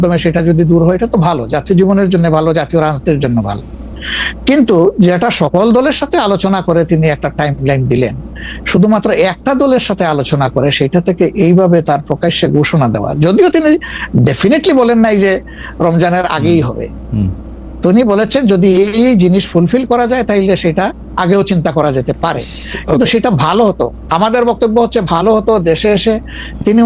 মাধ্যমে সেটা যদি দূর হয় এটা তো ভালো, জাতীয় জীবনের জন্য ভালো, জাতীয় রাজনীতির জন্য ভালো। কিন্তু যেটা সকল দলের সাথে আলোচনা করে তিনি একটা টাইম লাইন দিলেন, শুধুমাত্র একটা দলের সাথে আলোচনা করে সেটা থেকে এইভাবে তার প্রকাশ্যে ঘোষণা দেওয়া, যদিও তিনি ডেফিনেটলি বলেন নাই যে রমজানের আগেই হবে, তিনি বলেছেন যদি এই জিনিস ফুলফিল করা যায় তাইলে সেটা আগেও চিন্তা করা যেতে পারে, কিন্তু সেটা ভালো হতো। আমাদের বক্তব্য হচ্ছে ভালো হতো দেশে এসে তিনি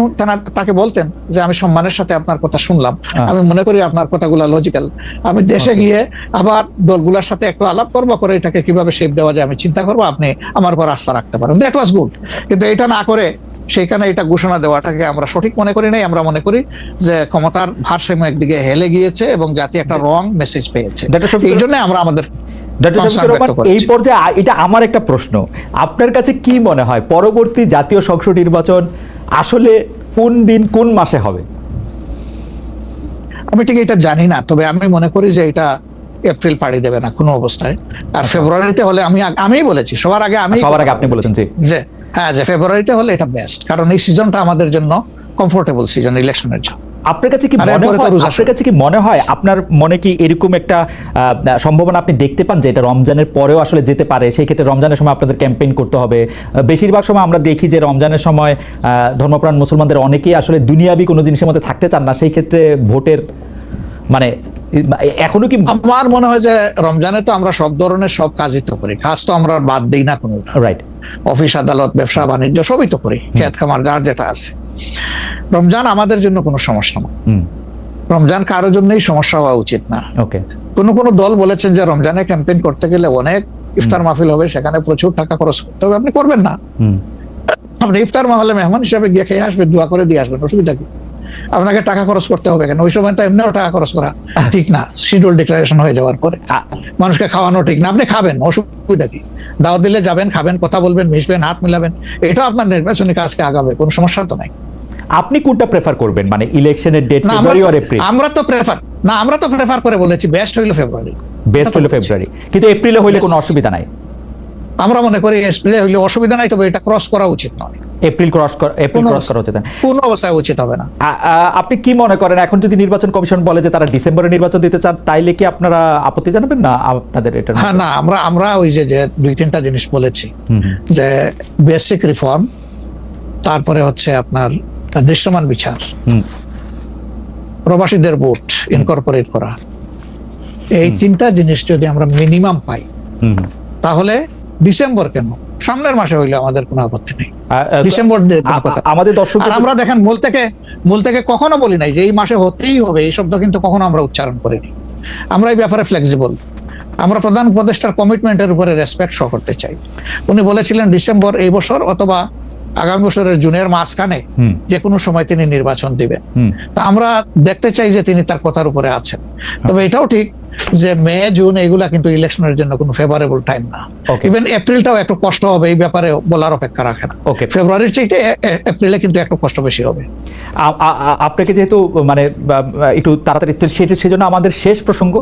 তাকে বলতেন যে আমি সম্মানের সাথে আপনার কথা শুনলাম, আমি মনে করি আপনার কথাগুলো লজিক্যাল, আমি দেশে গিয়ে আবার দলগুলোর সাথে একটু আলাপ করবো, করে এটাকে কিভাবে শেপ দেওয়া যায় আমি চিন্তা করবো, আপনি আমার উপর আস্থা রাখতে পারেন। That was good. কিন্তু এটা না করে সেইখানে এটা ঘোষণা দেওয়াটাকে আমরা সঠিক মনে করি নাই। আমরা মনে করি যে ক্ষমতার ভারসাম্য একদিকে হেলে গিয়েছে এবং জাতি একটা রং মেসেজ পেয়েছে, এই জন্য আমরা আমাদের এই পর্যায়ে এটা আমার একটা প্রশ্ন, আপনার কাছে কি মনে হয় পরবর্তী জাতীয় সংসদ নির্বাচন আসলে কোন দিন কোন মাসে হবে? আমি ঠিক এটা জানি না, তবে আমি মনে করি যে এটা এপ্রিল পাড়ি দেবে না কোনো অবস্থায়। আর ফেব্রুয়ারিতে হলে আমি বলেছি সবার আগে আপনি বলেছেন যে হ্যাঁ, যে ফেব্রুয়ারিতে হলে এটা বেস্ট, কারণ এই সিজনটা আমাদের জন্য কমফোর্টেবল সিজন ইলেকশনের জন্য। আপনার কাছে কি মনে হয় আপনার মনে কি এরকম একটা সম্ভাবনা আপনি দেখতে পান যে এটা রমজানের পরেও আসলে যেতে পারে? সেই ক্ষেত্রে রমজানের সময় আপনাদের ক্যাম্পেইন করতে হবে। বেশিরভাগ সময় আমরা দেখি যে রমজানের সময় ধর্মপ্রাণ মুসলমানদের অনেকেই আসলে দুনিয়াবি কোনো জিনিসের মধ্যে থাকতে চান না, সেই ক্ষেত্রে ভোটের মানে এখনো কি? আমার মনে হয় যে রমজানে তো আমরা সব ধরনের সব কাজই তো করি, কাজ তো আমরা বাদ দিই না কোনো, রাইট? অফিস আদালত ব্যবসা বাণিজ্য সবই তো করি, খেত খামার যার যেটা আছে। রমজান আমাদের জন্য কোনো সমস্যা না, রমজান কারোর জন্যই সমস্যা হওয়া উচিত না। কোন দল বলেছেন যে রমজানে ক্যাম্পেইন করতে গেলে অনেক ইফতার মাহফিল হবে, সেখানে প্রচুর টাকা খরচ করতে হবে, আপনি করবেন না। আপনি ইফতার মাহফিলে মেহমান হিসাবে গিয়ে খেয়ে আসবেন, দোয়া করে দিয়ে আসবেন, অসুবিধা কি? আপনাকে টাকা খরচ করতে হবে কেন? ওই সময় তো এমনিও টাকা খরচ করা ঠিক না, শিডিউল ডিক্লারেশন হয়ে যাওয়ার পরে মানুষকে খাওয়ানো ঠিক না। আপনি খাবেন, অসুবিধা কি? দাওয়াত দিলে যাবেন, খাবেন, কথা বলবেন, মিশবেন, হাত মিলাবেন, এটা আপনার নির্বাচনী কাজকে আগাবে, কোনো সমস্যা তো নাই। আপনি কোনটা প্রেফার করবেন, মানে ইলেকশনের ডেট ফেব্রুয়ারি অর এপ্রিল? আমরা তো প্রেফার করে বলেছি বেস্ট হইলো ফেব্রুয়ারি, কিন্তু এপ্রিলে হইলে কোনো অসুবিধা নাই। আমরা মনে করি এপ্রিলে হইলে অসুবিধা নাই, তবে এটা ক্রস করা উচিত নয়। এপ্রিল ক্রস করা উচিত না, কোন অবস্থায় উচিত হবে না। আপনি কি মনে করেন এখন যদি নির্বাচন কমিশন বলে যে তারা ডিসেম্বরে নির্বাচন দিতে চান, তাইলে কি আপনারা আপত্তি জানাবেন না আপনাদের এটা? হ্যাঁ, না, আমরা ওই যে দুই তিনটা জিনিস বলেছি, যে বেসিক রিফর্ম, তারপরে হচ্ছে আপনার দৃশ্যমান বিচার, প্রবাসীদের ভোট ইনকর্পোরেট করা, এই তিনটা জিনিস যদি আমরা মিনিমাম পাই তাহলে ডিসেম্বর কেন, সামনের মাসে হইলে আমাদের কোনো আপত্তি নেই। ডিসেম্বর আমাদের দর্শক, আমরা দেখেন মূল থেকে কখনো বলি নাই যে এই মাসে হতেই হবে, এই শব্দ কিন্তু কখনো আমরা উচ্চারণ করিনি। আমরা এই ব্যাপারে ফ্লেক্সিবল, আমরা প্রধান উপদেষ্টার কমিটমেন্টের উপরে রেসপেক্ট শো করতে চাই। উনি বলেছিলেন ডিসেম্বর এই বছর অথবা আগামী বছরের জুনের মাঝখানে যে কোনো সময় তিনি নির্বাচন দিবেন। তা আমরা দেখতে চাই যে তিনি তার কথার উপরে আছেন। তবে এটাও ঠিক যে মে জুন এগুলা কিন্তু ইলেকশনের জন্য কোনো ফেভারেবল টাইম না। ইভেন এপ্রিলটাও একটু কষ্ট হবে, এই ব্যাপারে বলার অপেক্ষা রাখে না। ফেব্রুয়ারির চাইতে এপ্রিলে কিন্তু একটু কষ্ট বেশি হবে। আপনাকে যেহেতু মানে একটু তাড়াতাড়ি, সেজন্য আমাদের শেষ প্রসঙ্গ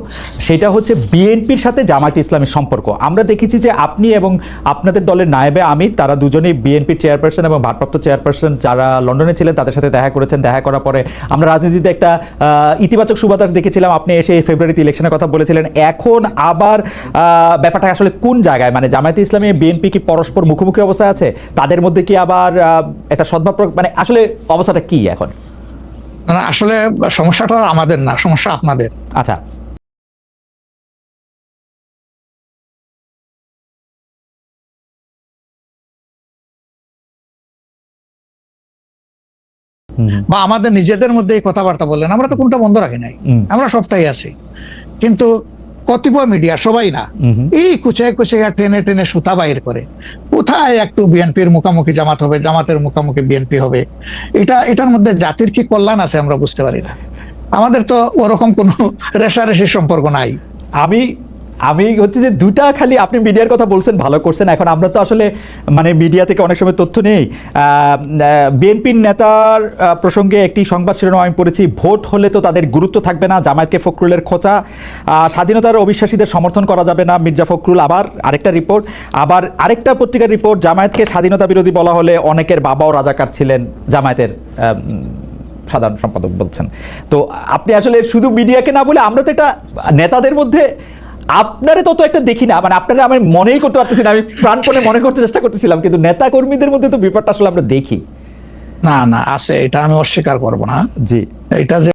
সেটা হচ্ছে বিএনপির সাথে জামায়াতে ইসলামের সম্পর্ক। আমরা দেখেছি যে আপনি এবং আপনাদের দলের নায়েবে আমির, তারা দুজনেই বিএনপির চেয়ারপারসন এবং ভারপ্রাপ্ত চেয়ারপারসন যারা লন্ডনে ছিলেন তাদের সাথে দেখা করেছেন। দেখা করার পরে আমরা রাজনীতিতে একটা ইতিবাচক সুবাতাস দেখেছিলাম। আপনি এসে ফেব্রুয়ারিতে ইলেকশনের কথা বলেছিলেন। এখন আবার ব্যাপারটা আসলে কোন জায়গায়, মানে জামায়াতে ইসলামী বিএনপি কি পরস্পর মুখোমুখি অবস্থায় আছে? তাদের মধ্যে কি আবার একটা সদ্ভাব, মানে আসলে অবস্থাটা কি এখন? আসলে সমস্যাটা আমাদের না, সমস্যা আপনাদের। আচ্ছা, বা আমাদের নিজেদের মধ্যে এই কথাবার্তা বললেন, আমরা তো কোনটা বন্ধ রাখি নাই, আমরা সবটাই আছি। কিন্তু কতিপয় মিডিয়া, সবাই না, এই কুচায় টেনে টেনে সুতা বাইর করে কোথায় একটু বিএনপির মুখোমুখি জামাত হবে, জামাতের মুখোমুখি বিএনপি হবে, এটার মধ্যে জাতির কি কল্যাণ আছে আমরা বুঝতে পারি না। আমাদের তো ওরকম কোনো রেশারেশির সম্পর্ক নাই। আমি হচ্ছে যে দুটা, খালি আপনি মিডিয়ার কথা বলছেন, ভালো করছেন। এখন আমরা তো আসলে মানে মিডিয়া থেকে অনেক সময় তথ্য নেই। বিএনপির নেতার প্রসঙ্গে একটি সংবাদ শিরোনাম আমি পড়েছি, ভোট হলে তো তাদের গুরুত্ব থাকবে না, জামায়াতকে ফখরুলের খোঁচা, স্বাধীনতার অবিশ্বাসীদের সমর্থন করা যাবে না, মির্জা ফখরুল। আবার আরেকটা রিপোর্ট, আবার আরেকটা পত্রিকার রিপোর্ট, জামায়াতকে স্বাধীনতা বিরোধী বলা হলে অনেকের বাবাও রাজাকার ছিলেন জামায়াতের সাধারণ সম্পাদক বলছেন। তো আপনি আসলে শুধু মিডিয়াকে না বলে আমরা তো এটা নেতাদের মধ্যে আপনারে তত একটা দেখি না, মানে আপনারা আমি মনেই করতে পারতেছি না, আমি প্রাণপণে মনে করতে চেষ্টা করতেছিলাম, কিন্তু নেতা কর্মীদের মধ্যে তো ব্যাপারটা আসলে আমরা দেখি। না না আছে, এটা আমি অস্বীকার করব না। জি। এটা যে